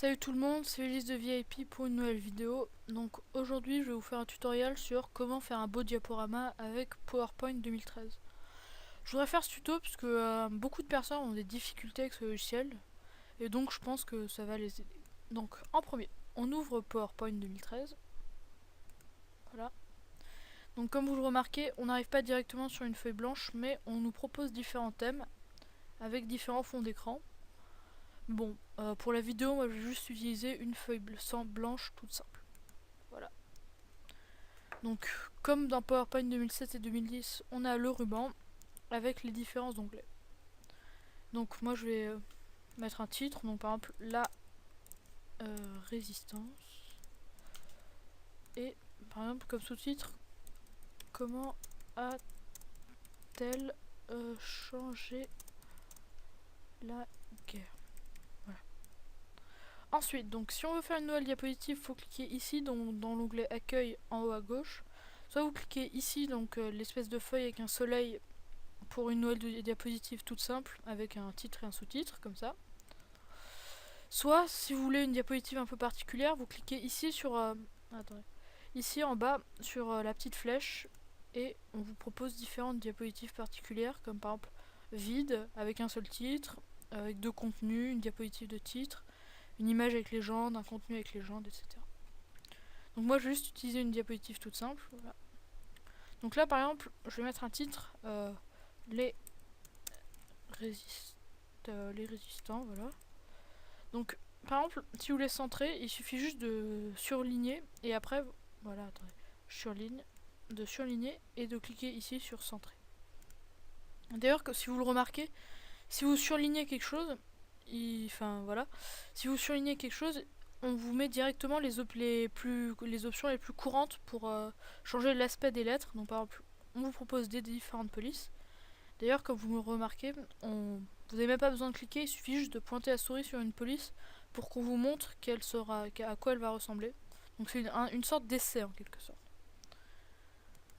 Salut tout le monde, c'est Ulysse de VIP pour une nouvelle vidéo. Donc aujourd'hui je vais vous faire un tutoriel sur comment faire un beau diaporama avec PowerPoint 2013. Je voudrais faire ce tuto parce que beaucoup de personnes ont des difficultés avec ce logiciel et donc je pense que ça va les aider. Donc en premier, on ouvre PowerPoint 2013. Voilà. Donc comme vous le remarquez, on n'arrive pas directement sur une feuille blanche mais on nous propose différents thèmes avec différents fonds d'écran. Bon, pour la vidéo, moi je vais juste utiliser une feuille blanche toute simple. Voilà. Donc, comme dans PowerPoint 2007 et 2010, on a le ruban avec les différents onglets. Donc, moi je vais mettre un titre, donc par exemple la résistance. Et par exemple, comme sous-titre, comment a-t-elle changé la guerre? Ensuite, donc si on veut faire une nouvelle diapositive, il faut cliquer ici dans l'onglet accueil en haut à gauche. Soit vous cliquez ici, donc l'espèce de feuille avec un soleil pour une nouvelle diapositive toute simple avec un titre et un sous-titre comme ça. Soit si vous voulez une diapositive un peu particulière, vous cliquez ici sur ici en bas sur la petite flèche et on vous propose différentes diapositives particulières comme par exemple vide avec un seul titre, avec deux contenus, une diapositive de titre, une image avec légende, un contenu avec légende, etc. Donc moi je vais juste utiliser une diapositive toute simple. Voilà. Donc là par exemple je vais mettre un titre les résistants, voilà. Donc par exemple si vous voulez centrer, il suffit juste de surligner et après voilà, attendez, de surligner et de cliquer ici sur centrer. D'ailleurs si vous le remarquez, si vous surlignez quelque chose, enfin voilà, si vous surlignez quelque chose, on vous met directement les options les plus courantes pour changer l'aspect des lettres. Donc par exemple, on vous propose des différentes polices. D'ailleurs, comme vous me remarquez, vous n'avez même pas besoin de cliquer, il suffit juste de pointer la souris sur une police pour qu'on vous montre à quoi elle va ressembler. Donc c'est une sorte d'essai en quelque sorte.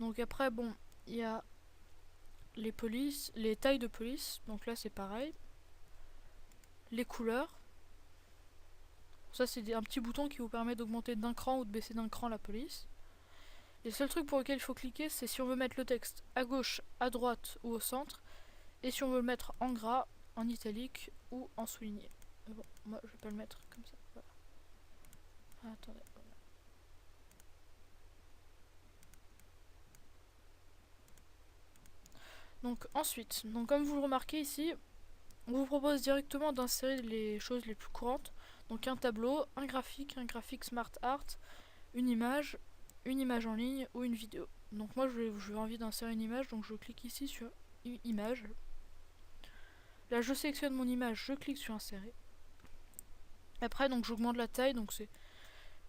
Donc après, bon, il y a les polices, les tailles de police. Donc là c'est pareil. Les couleurs. Ça c'est un petit bouton qui vous permet d'augmenter d'un cran ou de baisser d'un cran la police. Les seuls trucs pour lesquels il faut cliquer, c'est si on veut mettre le texte à gauche, à droite ou au centre, et si on veut le mettre en gras, en italique ou en souligné. Mais bon, moi je vais pas le mettre comme ça. Voilà. Ah, attendez. Voilà. Donc ensuite, comme vous le remarquez ici, on vous propose directement d'insérer les choses les plus courantes. Donc un tableau, un graphique smart art, une image en ligne ou une vidéo. Donc moi j'ai envie d'insérer une image, donc je clique ici sur image. Là je sélectionne mon image, je clique sur insérer. Après donc j'augmente la taille, donc c'est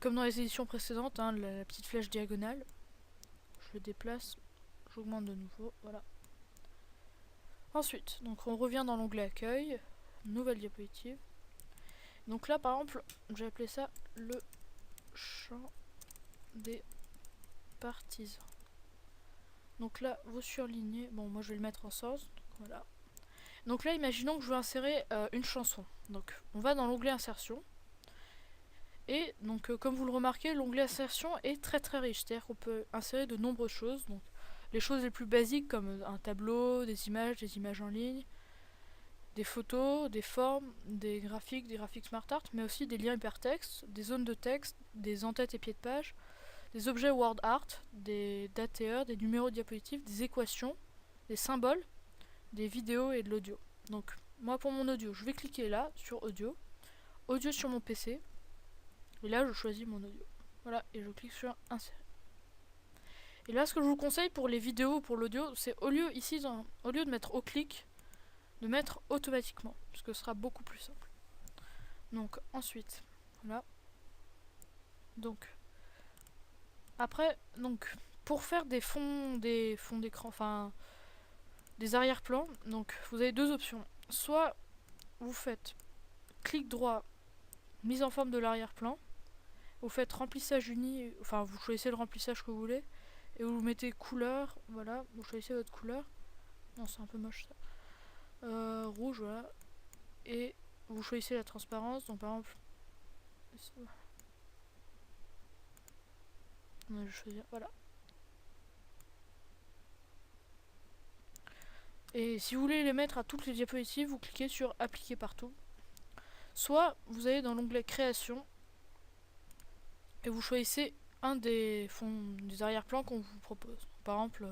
comme dans les éditions précédentes, hein, la petite flèche diagonale. Je le déplace, j'augmente de nouveau, voilà. Ensuite, donc on revient dans l'onglet accueil, nouvelle diapositive. Donc là par exemple, j'ai appelé ça le champ des partisans. Donc là vous surlignez, bon moi je vais le mettre en source, donc voilà. Donc là imaginons que je veux insérer une chanson. Donc on va dans l'onglet insertion. Et donc comme vous le remarquez, l'onglet insertion est très très riche, c'est-à-dire qu'on peut insérer de nombreuses choses. Donc les choses les plus basiques comme un tableau, des images en ligne, des photos, des formes, des graphiques smart art, mais aussi des liens hypertextes, des zones de texte, des en-têtes et pieds de page, des objets word art, des datés, des numéros de diapositives, des équations, des symboles, des vidéos et de l'audio. Donc moi pour mon audio, je vais cliquer là sur audio sur mon PC, et là je choisis mon audio. Voilà, et je clique sur insérer. Et là ce que je vous conseille pour les vidéos ou pour l'audio, c'est au lieu de mettre au clic, de mettre automatiquement, parce que ce sera beaucoup plus simple. Donc ensuite, voilà. Donc après, donc pour faire des fonds d'écran, enfin des arrière-plans, donc vous avez deux options. Soit vous faites clic droit, mise en forme de l'arrière-plan, vous faites remplissage uni, enfin vous choisissez le remplissage que vous voulez, et vous mettez couleur, voilà, vous choisissez votre couleur. Non, c'est un peu moche ça. Rouge, voilà. Et vous choisissez la transparence, donc par exemple Je vais choisir, voilà. Et si vous voulez les mettre à toutes les diapositives, vous cliquez sur appliquer partout. Soit vous allez dans l'onglet création et vous choisissez un des fonds, des arrière-plans qu'on vous propose. Par exemple,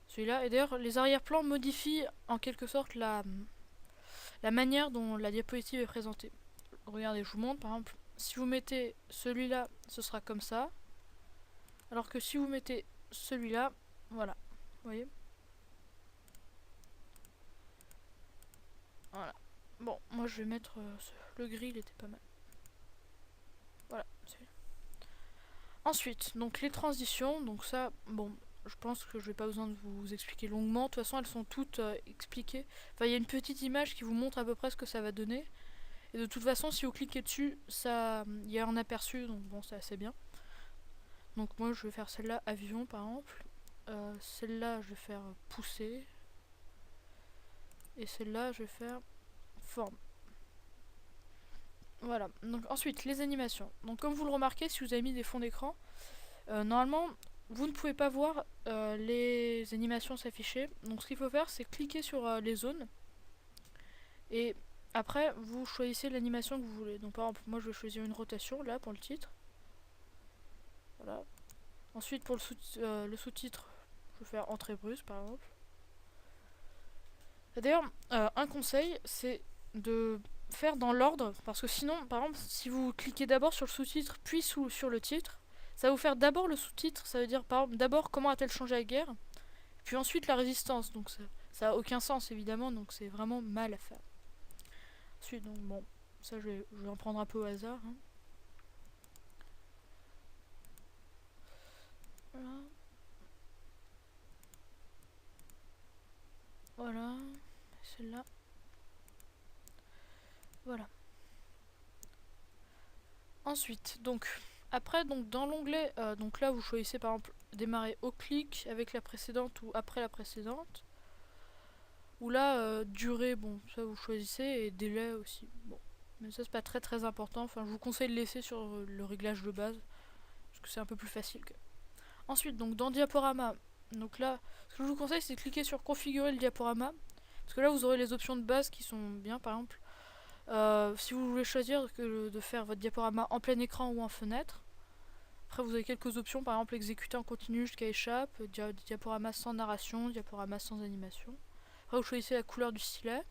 celui-là. Et d'ailleurs, les arrière-plans modifient en quelque sorte la manière dont la diapositive est présentée. Regardez, je vous montre. Par exemple, si vous mettez celui-là, ce sera comme ça. Alors que si vous mettez celui-là, voilà. Vous voyez ? Voilà. Bon, moi je vais mettre le gris, il était pas mal. Voilà, celui-là. Ensuite, donc les transitions, donc ça, bon, je pense que je vais pas besoin de vous expliquer longuement. De toute façon, elles sont toutes expliquées. Enfin, il y a une petite image qui vous montre à peu près ce que ça va donner. Et de toute façon, si vous cliquez dessus, ça, il y a un aperçu, donc bon, c'est assez bien. Donc moi, je vais faire celle-là, avion, par exemple. Celle-là, je vais faire pousser. Et celle-là, je vais faire forme. Voilà. Donc ensuite, les animations. Donc comme vous le remarquez, si vous avez mis des fonds d'écran, normalement, vous ne pouvez pas voir les animations s'afficher. Donc ce qu'il faut faire, c'est cliquer sur les zones. Et après, vous choisissez l'animation que vous voulez. Donc par exemple, moi je vais choisir une rotation, là, pour le titre. Voilà. Ensuite, pour le sous-titre, je vais faire entrée brusque, par exemple. D'ailleurs, un conseil, c'est de faire dans l'ordre, parce que sinon, par exemple, si vous cliquez d'abord sur le sous-titre, puis sur le titre, ça va vous faire d'abord le sous-titre, ça veut dire par exemple d'abord comment a-t-elle changé la guerre, puis ensuite la résistance, donc ça a aucun sens évidemment, donc c'est vraiment mal à faire. Ensuite, donc bon, ça je vais en prendre un peu au hasard. Hein. Voilà. Voilà, celle-là. Voilà. Ensuite, donc, après, donc dans l'onglet, donc là vous choisissez par exemple démarrer au clic avec la précédente ou après la précédente. Ou là, durée, bon, ça vous choisissez, et délai aussi. Bon, mais ça c'est pas très important. Enfin, je vous conseille de laisser sur le réglage de base, parce que c'est un peu plus facile. Ensuite, donc dans diaporama, donc là, ce que je vous conseille c'est de cliquer sur configurer le diaporama, parce que là vous aurez les options de base qui sont bien, par exemple. Si vous voulez choisir de faire votre diaporama en plein écran ou en fenêtre, après vous avez quelques options, par exemple exécuter en continu jusqu'à échappe, diaporama sans narration, diaporama sans animation. Après vous choisissez la couleur du stylet.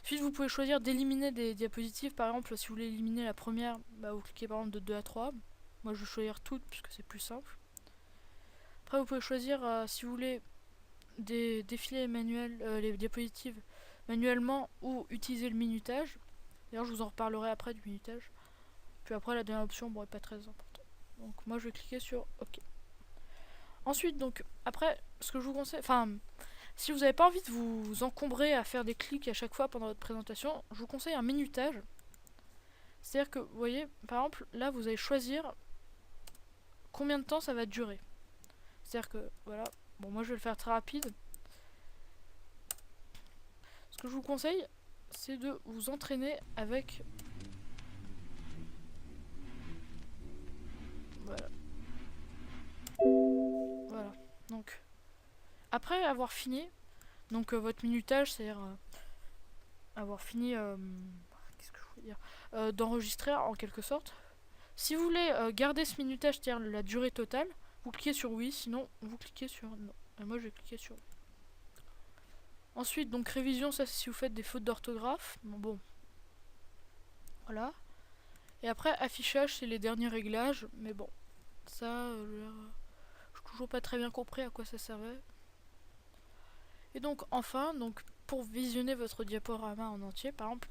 Ensuite vous pouvez choisir d'éliminer des diapositives, par exemple si vous voulez éliminer la première, bah, vous cliquez par exemple de 2 à 3. Moi je vais choisir toutes puisque c'est plus simple. Après vous pouvez choisir si vous voulez défiler les diapositives manuellement ou utiliser le minutage. D'ailleurs je vous en reparlerai après du minutage. Puis après la dernière option bon, est pas très importante. Donc moi je vais cliquer sur OK. Ensuite donc après ce que je vous conseille, enfin si vous n'avez pas envie de vous encombrer à faire des clics à chaque fois pendant votre présentation, je vous conseille un minutage. C'est-à-dire que vous voyez par exemple là vous allez choisir combien de temps ça va durer. C'est-à-dire que voilà, bon moi je vais le faire très rapide. Ce que je vous conseille c'est de vous entraîner avec voilà. Voilà. Donc après avoir fini, donc votre minutage, c'est-à-dire avoir fini qu'est-ce que je voulais dire, d'enregistrer en quelque sorte. Si vous voulez garder ce minutage, c'est-à-dire la durée totale, vous cliquez sur oui, sinon vous cliquez sur non. Et moi je vais cliquer sur oui. Ensuite, donc révision, ça c'est si vous faites des fautes d'orthographe. Bon. Voilà. Et après, affichage, c'est les derniers réglages. Mais bon, ça, j'ai toujours pas très bien compris à quoi ça servait. Et donc, enfin, donc, pour visionner votre diaporama en entier, par exemple,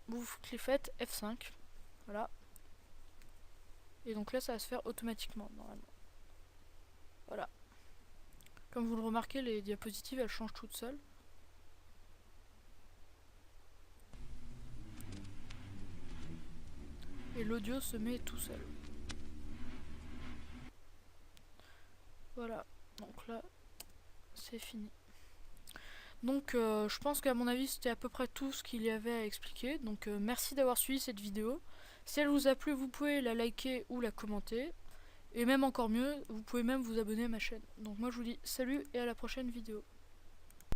vous faites F5. Voilà. Et donc là, ça va se faire automatiquement, normalement. Voilà. Comme vous le remarquez, les diapositives, elles changent toutes seules. Et l'audio se met tout seul. Voilà. Donc là, c'est fini. Donc je pense qu'à mon avis c'était à peu près tout ce qu'il y avait à expliquer. Donc merci d'avoir suivi cette vidéo. Si elle vous a plu, vous pouvez la liker ou la commenter. Et même encore mieux, vous pouvez même vous abonner à ma chaîne. Donc moi je vous dis salut et à la prochaine vidéo.